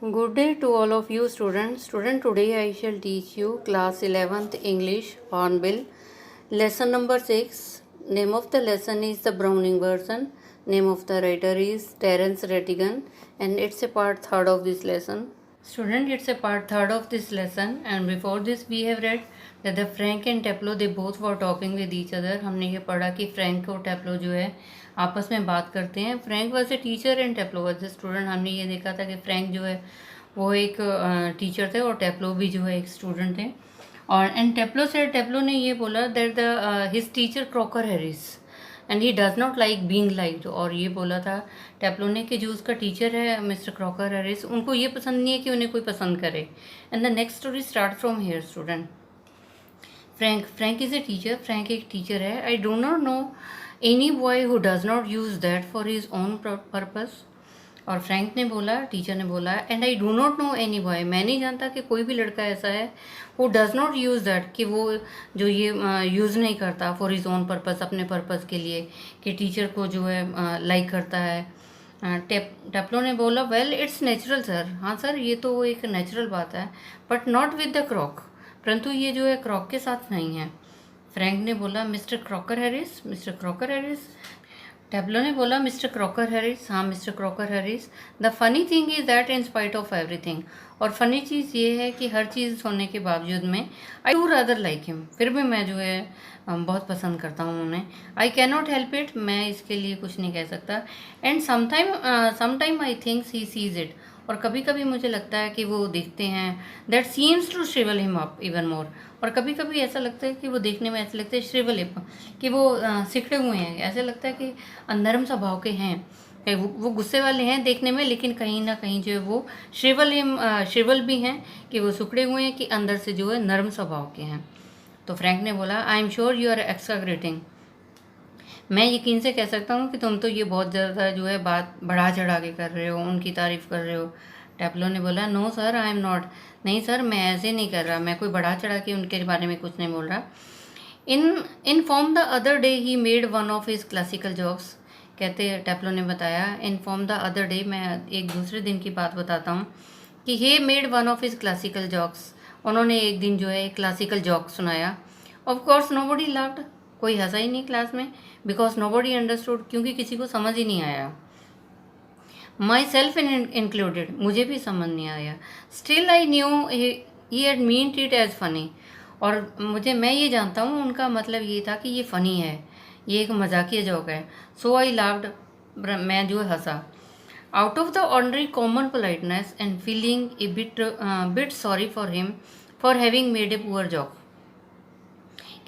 Good day to all of you students. Today I shall teach you class 11th English Hornbill. Lesson number 6. Name of the lesson is the Browning version. Name of the writer is Terence Rattigan and it's a part third of this lesson. Student, it's a part third of this lesson and before this we have read that the Frank and Taplow they both were talking with each other. हमने ये पढ़ा कि Frank और टेप्लो जो है आपस में बात करते हैं. Frank was a teacher and Taplow was a student. हमने ये देखा था कि फ्रैंक जो है वो एक टीचर थे और टेप्लो भी जो है एक स्टूडेंट थे. और एंड टेप्लो ने ये बोला that the his teacher Crocker Harris and he does not like being liked. और ये बोला था टेप्लो ने कि जो उसका टीचर है मिस्टर क्रॉकर हैरिस उनको ये पसंद नहीं है कि उन्हें कोई पसंद करे. And the next story start from here student. Frank is a teacher. Frank एक टीचर है. I do not know any boy who does not use that for his own purpose. और फ्रैंक ने बोला, टीचर ने बोला, and I do not know any boy, मैं नहीं जानता कि कोई भी लड़का ऐसा है who does not use that, कि वो जो ये यूज़ नहीं करता फॉर हिज ओन पर्पस, अपने पर्पस के लिए, कि टीचर को जो है लाइक करता है. टेप्लो ने बोला वेल इट्स नेचुरल सर. हाँ सर ये तो एक नेचुरल बात है, बट नॉट विद द क्रॉक, परंतु ये जो है क्रॉक के साथ नहीं है. फ्रैंक ने बोला Mister Crocker Harris. Mister Crocker Harris. Taplow ने बोला मिस्टर क्रॉकर हैरिस. हाँ Mister Crocker Harris. The funny thing is that in spite of everything, और फनी चीज़ ये है कि हर चीज़ होने के बावजूद में I do rather like him, फिर भी मैं जो है बहुत पसंद करता हूँ उन्हें. आई कैन नॉट हेल्प इट, मैं इसके लिए कुछ नहीं कह सकता. And sometime I thinks he sees it, और कभी कभी मुझे लगता है कि वो देखते हैं that seems to shrivel him up even more, और कभी कभी ऐसा लगता है कि वो देखने में ऐसे लगते हैं श्रिवल हिम, कि वो सिकड़े हुए हैं, ऐसे लगता है कि नरम स्वभाव के हैं. वो गुस्से वाले हैं देखने में, लेकिन कहीं ना कहीं जो है वो श्रिवल भी हैं, कि वो सिकड़े हुए हैं, कि अंदर से जो है नरम स्वभाव के हैं. तो फ्रैंक ने बोला I am sure you are exaggerating, मैं यकीन से कह सकता हूँ कि तुम तो ये बहुत ज़्यादा जो है बात बढ़ा चढ़ा के कर रहे हो, उनकी तारीफ़ कर रहे हो. टेप्लो ने बोला no sir I am not. नहीं सर मैं ऐसे नहीं कर रहा, मैं कोई बढ़ा चढ़ा के उनके बारे में कुछ नहीं बोल रहा. In form the other day he made one of his classical jokes. कहते टेप्लो ने बताया in form the other day, मैं एक दूसरे दिन की बात बताता हूँ, कि he made one of his classical jokes, उन्होंने एक दिन जो है एक क्लासिकल जॉक सुनाया. ऑफ कोर्स नोबडी लाफ्ड, कोई हंसा ही नहीं क्लास में, बिकॉज नोबडी अंडरस्टूड, क्योंकि किसी को समझ ही नहीं आया. माई सेल्फ इंक्लूडेड, मुझे भी समझ नहीं आया. Still I knew he had meant it as funny, और मैं ये जानता हूँ उनका मतलब ये था कि ये फ़नी है, ये एक मजाकिया जोक है. सो आई लाफ्ड, मैं जो हंसा. Out of the ordinary common politeness and feeling a bit sorry for him for having made a poor joke.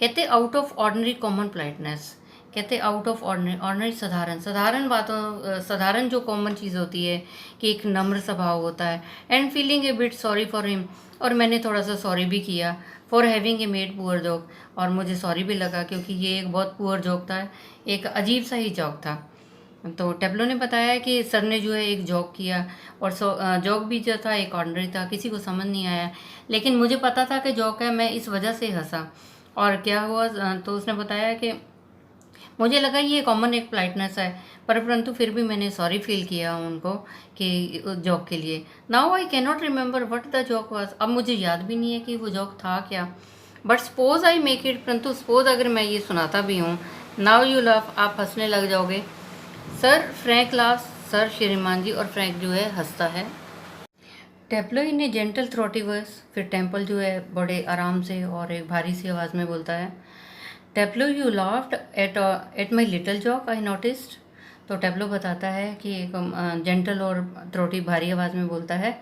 कहते out of ordinary common politeness, कहते आउट ऑफ ऑर्डनरी साधारण बातों, साधारण जो कॉमन चीज़ होती है, कि एक नम्र स्वभाव होता है. And feeling a bit sorry for him, और मैंने थोड़ा सा सॉरी भी किया. For having a made poor joke, और मुझे सॉरी भी लगा क्योंकि ये एक बहुत पुअर जॉक था, एक अजीब सा ही जॉक था. तो टेप्लो ने बताया कि सर ने जो है एक जॉक किया, और जॉक भी जो था एक ऑर्डनरी था, किसी को समझ नहीं आया, लेकिन मुझे पता था कि जॉक है, मैं इस वजह से हंसा. और क्या हुआ, तो उसने बताया कि मुझे लगा ये कॉमन एक पोलाइटनेस है, परंतु फिर भी मैंने सॉरी फील किया उनको कि जॉक के लिए. Now I can not remember what the joke was, अब मुझे याद भी नहीं है कि वो जॉक था क्या. But suppose I make it, परंतु सपोज अगर मैं ये सुनाता भी हूँ. नाउ यू लव, आप हंसने लग जाओगे. सर फ्रैंक लाफ्स, सर श्रीमान जी, और फ्रैंक जो है हंसता है. टेप्लो इन ए जेंटल थ्रोटी वॉइस, फिर टेम्पल जो है बड़े आराम से और एक भारी सी आवाज़ में बोलता है. Taplow you laughed at my little joke I noticed. तो टेप्लो बताता है कि एक जेंटल और थ्रोटी भारी आवाज़ में बोलता है.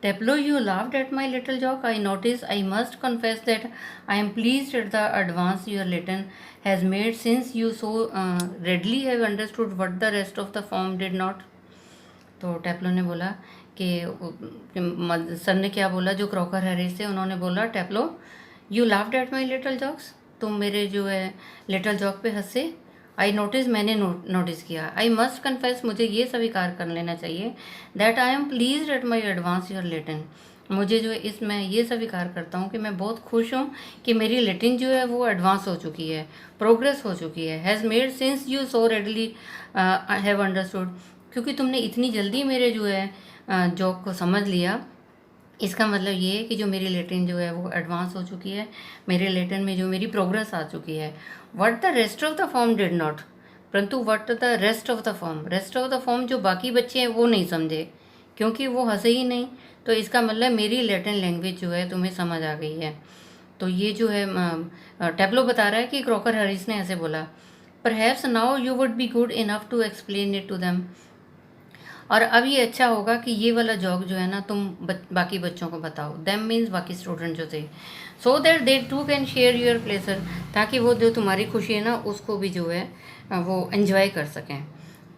Taplow you laughed at my little joke I notice. I must confess that I am pleased at the advance your Latin has made since you so readily have understood what the rest of the form did not. तो Taplow ने बोला कि sir ने क्या बोला, जो Crocker Harris थे उन्होंने बोला Taplow you laughed at my little jokes, तुम मेरे जो है लिटल जॉक पे हंसे. आई नोटिस, मैंने नोटिस किया. आई मस्ट कन्फेस, मुझे ये स्वीकार कर लेना चाहिए. That I M please at my advance your Latin, मुझे जो है इसमें ये स्वीकार करता हूँ कि मैं बहुत खुश हूँ कि मेरी लेटिन जो है वो एडवांस हो चुकी है, प्रोग्रेस हो चुकी है. Has made since you so readily have understood, क्योंकि तुमने इतनी जल्दी मेरे जो है जॉक को समझ लिया, इसका मतलब ये है कि जो मेरी लेटिन जो है वो एडवांस हो चुकी है, मेरे लेटिन में जो मेरी प्रोग्रेस आ चुकी है। What the rest of the form did not, परंतु what the rest of the form, rest of the form जो बाकी बच्चे हैं वो नहीं समझे, क्योंकि वो हंसे ही नहीं। तो इसका मतलब मेरी लैटिन लैंग्वेज जो है तुम्हें समझ आ गई है। तो ये जो है टैब्लो बता रहा है कि क्रॉकर हैरिस ने ऐसे बोला, perhaps now you would be good enough to explain it to them, और अब ये अच्छा होगा कि ये वाला जॉक जो है ना तुम बाकी बच्चों को बताओ। देम मीन्स बाकी स्टूडेंट जो थे, so that they too can share your pleasure, ताकि वो जो तुम्हारी खुशी है ना उसको भी जो है वो एंजॉय कर सकें।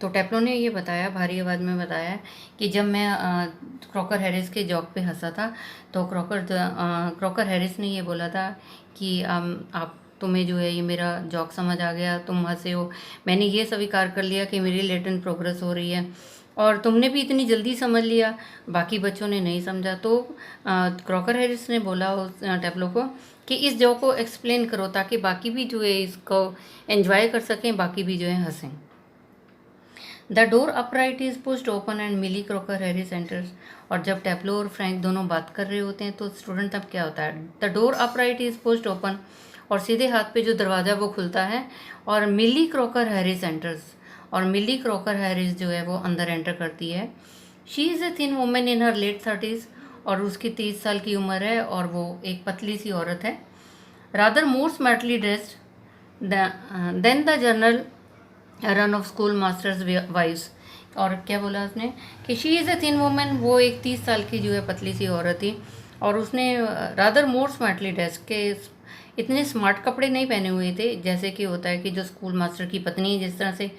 तो टैप्लो ने ये बताया, भारी आवाज़ में बताया कि जब मैं क्रॉकर हैरिस के जॉक पे हंसा था तो क्रॉकर हैरिस ने ये बोला था कि आप तुम्हें जो है ये मेरा जॉक समझ आ गया, तुम हंसे हो, मैंने ये स्वीकार कर लिया कि मेरी लेटेंट प्रोग्रेस हो रही है, और तुमने भी इतनी जल्दी समझ लिया, बाकी बच्चों ने नहीं समझा। तो क्रॉकर हैरिस ने बोला उस टैब्लो को कि इस जॉक को एक्सप्लेन करो ताकि बाकी भी जो है इसको एंजॉय कर सकें, बाकी भी जो है हंसें। The door upright is pushed open and Millie Crocker Harris enters, और जब टैब्लो और फ्रैंक दोनों बात कर रहे होते हैं तो स्टूडेंट तब क्या होता है, the door upright is pushed open, और सीधे हाथ पे जो दरवाज़ा वो खुलता है, और मिली क्रॉकर हैरिस एंटर्स, और मिली क्रॉकर हैरिस जो है वो अंदर एंटर करती है। She is a thin woman in her late 30s, और उसकी 30 साल की उम्र है और वो एक पतली सी औरत है। Rather more smartly dressed than the general run of school masters wives, और क्या बोला उसने कि she is a thin woman, वो एक 30 साल की जो है पतली सी औरत थी, और उसने रादर मोर स्मार्टली ड्रेस के इतने स्मार्ट कपड़े नहीं पहने हुए थे जैसे कि होता है कि जो स्कूल मास्टर की पत्नी जिस तरह से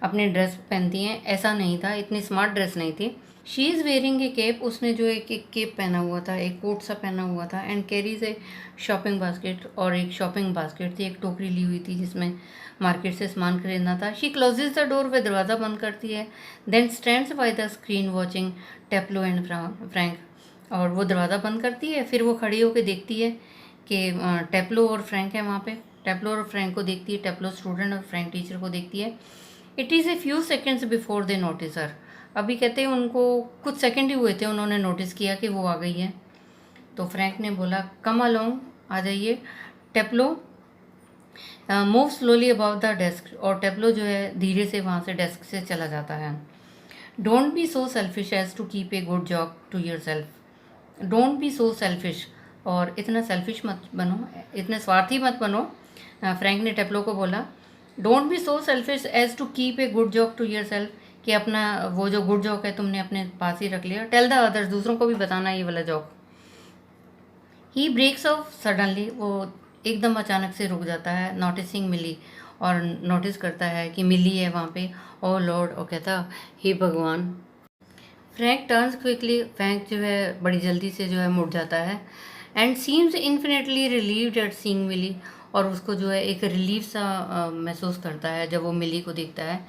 अपनी ड्रेस पहनती हैं, ऐसा नहीं था, इतनी स्मार्ट ड्रेस नहीं थी। She is wearing a cape, उसने जो एक केप पहना हुआ था, एक कोट सा पहना हुआ था, and carries A shopping basket, और एक शॉपिंग बास्केट थी, एक टोकरी ली हुई थी जिसमें मार्केट से सामान खरीदना था। शी क्लोजेज द डोर, वे दरवाज़ा बंद करती है, then stands by the screen watching Taplow and Frank, और वो दरवाज़ा बंद करती है, फिर वो खड़ी होकर देखती है कि टैप्लो और फ्रैंक है वहाँ पे, टैप्लो और फ्रैंक को देखती है, टैप्लो स्टूडेंट और फ्रैंक टीचर को देखती है। It is a few seconds before they notice her, अभी कहते हैं उनको कुछ सेकंड ही हुए थे उन्होंने नोटिस किया कि वो आ गई है। तो फ्रैंक ने बोला कम अलोंग, आ जाइए। Taplow move slowly about the desk, और टैप्लो जो है धीरे से वहाँ से डेस्क से चला जाता है। Don't be so selfish as to keep a good job to your self, don't be so selfish, और इतना सेल्फिश मत बनो, इतने स्वार्थी मत बनो। फ्रैंक ने टैप्लो को बोला don't be so selfish as to keep a good job to your self, कि अपना वो जो गुड जॉक है तुमने अपने पास ही रख लिया। टेल द अदर्स, दूसरों को भी बताना ये वाला joke. He breaks off suddenly, वो एकदम अचानक से रुक जाता है, नोटिसिंग मिली, और नोटिस करता है कि मिली है वहाँ पे। ओ लॉर्ड, और कहता हे भगवान। फ्रैंक टर्न्स क्विकली, फ्रैंक जो है बड़ी जल्दी से जो है मुड़ जाता है, and seems infinitely relieved at seeing Millie, और उसको जो है एक रिलीफ सा महसूस करता है जब वो मिली को देखता है।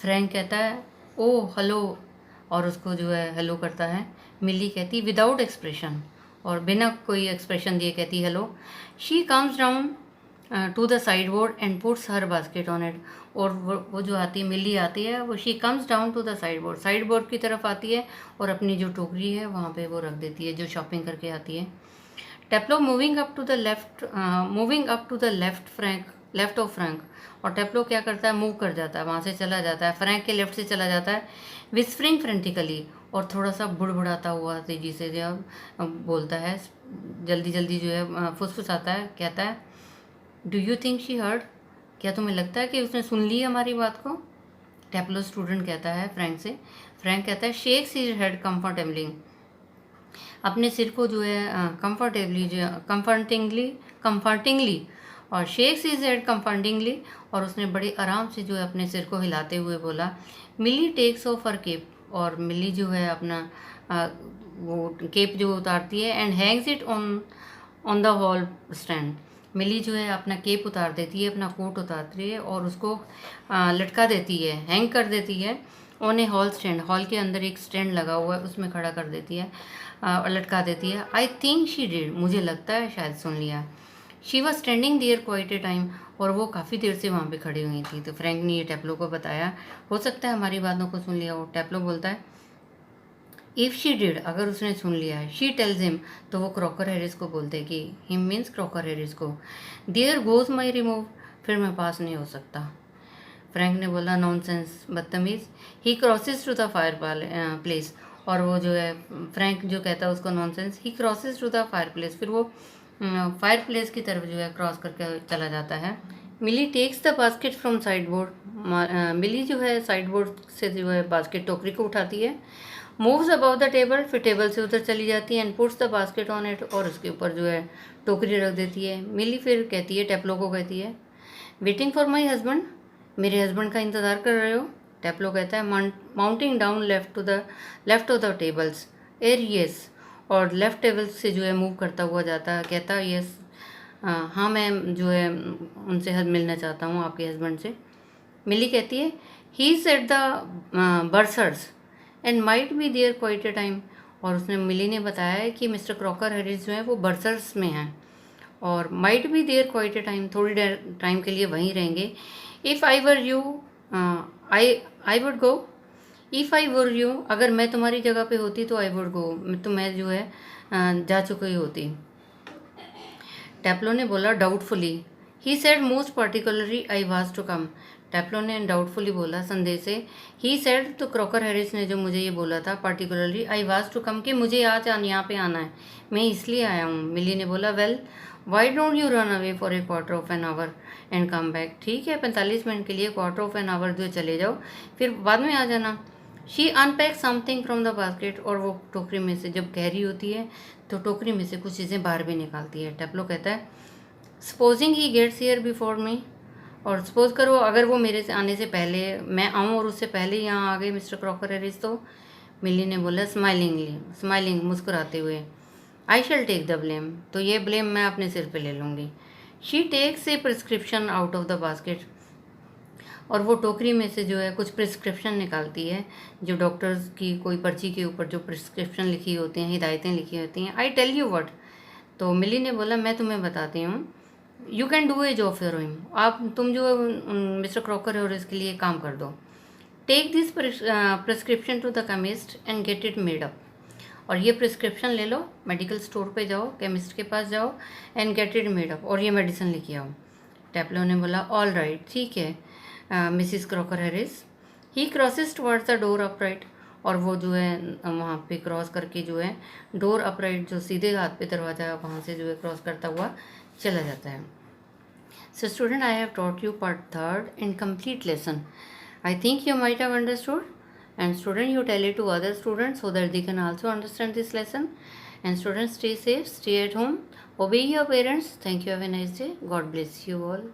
फ्रैंक कहता है ओ हेलो, और उसको जो है हेलो करता है। मिली कहती विदाउट एक्सप्रेशन, और बिना कोई एक्सप्रेशन दिए कहती hello. She comes down to the sideboard and puts her basket on it, और वो जो आती है मिली आती है, वो she comes down to the sideboard की तरफ आती है, और अपनी जो टोकरी है वहाँ पे वो रख देती है जो शॉपिंग करके आती है। Taplow moving up to the left of Frank, और टैप्लो क्या करता है, मूव कर जाता है, वहाँ से चला जाता है, फ्रैंक के लेफ्ट से चला जाता है, विस्परिंग फ्रेंटिकली, और थोड़ा सा बुड़बुड़ाता हुआ तेजी से जो बोलता है, जल्दी जल्दी जो है फुसफुसाता है, कहता है do you think she heard, क्या तुम्हें लगता है कि उसने सुन ली हमारी बात को। टैप्लो स्टूडेंट कहता है फ्रैंक से, फ्रैंक कहता है शेक्स हिज हेड कंफर्टेबली, अपने सिर को जो है कंफर्टिंगली, और शेक्स हिज हेड कंफर्टिंगली, और उसने बड़े आराम से जो है अपने सिर को हिलाते हुए बोला मिली टेक्स ऑफ हर केप, और मिली जो है अपना वो केप जो उतारती है, and hangs it on the hall stand, Millie जो है अपना केप उतार देती है, अपना कोट उतारती है, और उसको लटका देती है, हैंग कर देती है on A hall stand, hall के अंदर एक स्टैंड लगा हुआ है उसमें खड़ा कर देती है, और लटका देती है। आई थिंक शी डिड, मुझे लगता है शायद सुन लिया। She was standing there quite a time, और वो काफ़ी देर से वहाँ पे खड़ी हुई थी। तो फ्रैंक ने ये टैप्लो को बताया, हो सकता है हमारी बातों को सुन लिया हो। टैप्लो बोलता है इफ़ शी डिड, अगर उसने सुन लिया है, शी टेल्स हिम, तो वो क्रॉकर हैरिस को बोलते हैं कि हिम मीन्स क्रॉकर हैरिस को, देयर गोज माई रिमूव, फिर मैं पास नहीं हो सकता। फ्रैंक ने बोला नॉनसेंस, बदतमीज़। He crosses to the fireplace, और वो जो है फ्रैंक जो कहता है उसको nonsense, he crosses to the fireplace, फिर वो फायर प्लेस की तरफ जो है क्रॉस करके चला जाता है। Millie takes the basket from sideboard, Millie जो है साइड बोर्ड से जो है बास्केट टोकरी को उठाती है। मूव्स अबाउट द टेबल, फिर टेबल से उधर चली जाती है। And puts the basket on it, और उसके ऊपर जो है टोकरी रख देती है। मिली फिर कहती है, टेप्लो को कहती है, वेटिंग फॉर माई हस्बैंड, मेरे हस्बैंड का इंतज़ार कर रहे हो। टेप्लो कहता है, mounting down left of the tables, एर येस, और लेफ्ट टेबल से जो है मूव करता हुआ जाता है, कहता है येस, हाँ मैं जो है उनसे मिलना चाहता हूँ, आपके हस्बैंड से। मिली कहती है, he set the bursar's and might be there quite a time, और उसने मिली ने बताया है कि मिस्टर क्रॉकर हैरिस जो है वो बर्सर्स में हैं, और might be there quite a time, थोड़ी देर टाइम के लिए वहीं रहेंगे। If I were you I would go, if I were you, अगर मैं तुम्हारी जगह पे होती तो आई वुड गो, तो मैं जो है जा चुकी होती। टेप्लो ने बोला doubtfully, he said most particularly I was to come, Taplow ने डाउटफुली बोला संदेह से। ही सेड, तो क्रॉकर हैरिस ने जो मुझे ये बोला था, particularly I was to come, कि मुझे आज यहाँ पे आना है, मैं इसलिए आया हूँ। मिली ने बोला well why don't you run away for a quarter of an hour and come back, ठीक है 45 मिनट के लिए क्वार्टर ऑफ एन आवर जो चले जाओ, फिर बाद में आ जाना। She unpack something from the basket, और वो टोकरी में से जब गहरी होती है तो टोकरी में से कुछ चीज़ें बाहर भी निकालती है। टेप्लो कहता है, supposing he gets here before me, और सपोज करो अगर वो मेरे से आने से पहले, मैं आऊँ और उससे पहले यहाँ आ गए मिस्टर क्रॉकर हैरिस, तो मिली ने बोला स्माइलिंग, मुस्कुराते हुए, I shall take the blame, तो ये ब्लेम मैं अपने सिर पे ले लूँगी। She takes a prescription out of the basket, और वो टोकरी में से जो है कुछ प्रिस्क्रिप्शन निकालती है, जो डॉक्टर्स की कोई पर्ची के ऊपर जो प्रिस्क्रिप्शन लिखी होती हैं, हिदायतें लिखी होती हैं। आई टेल यू व्हाट, तो मिली ने बोला मैं तुम्हें बताती हूँ, you can do a job for him, तुम जो मिस्टर क्रॉकर है और इसके लिए काम कर दो। Take this prescription to the chemist and get it made up, और ये प्रिस्क्रिप्शन ले लो, मेडिकल स्टोर पे जाओ, केमिस्ट के पास जाओ, and get it made up, और ये मेडिसिन लेके आओ। टेप्लो ने बोला ऑल राइट, ठीक है Mrs Crocker Harris. He crosses towards the door upright, और वो जो है वहाँ पे क्रॉस करके जो है डोर अपराइट, जो सीधे हाथ पे दरवाज़ा है, वहाँ से जो है क्रॉस करता हुआ चला जाता है। So student, I have taught you part 3rd in complete lesson. I think you might have understood, and student, you tell it to other students so that they can also understand this lesson. And students, stay safe, stay at home, obey your parents. Thank you, have a nice day, God bless you all.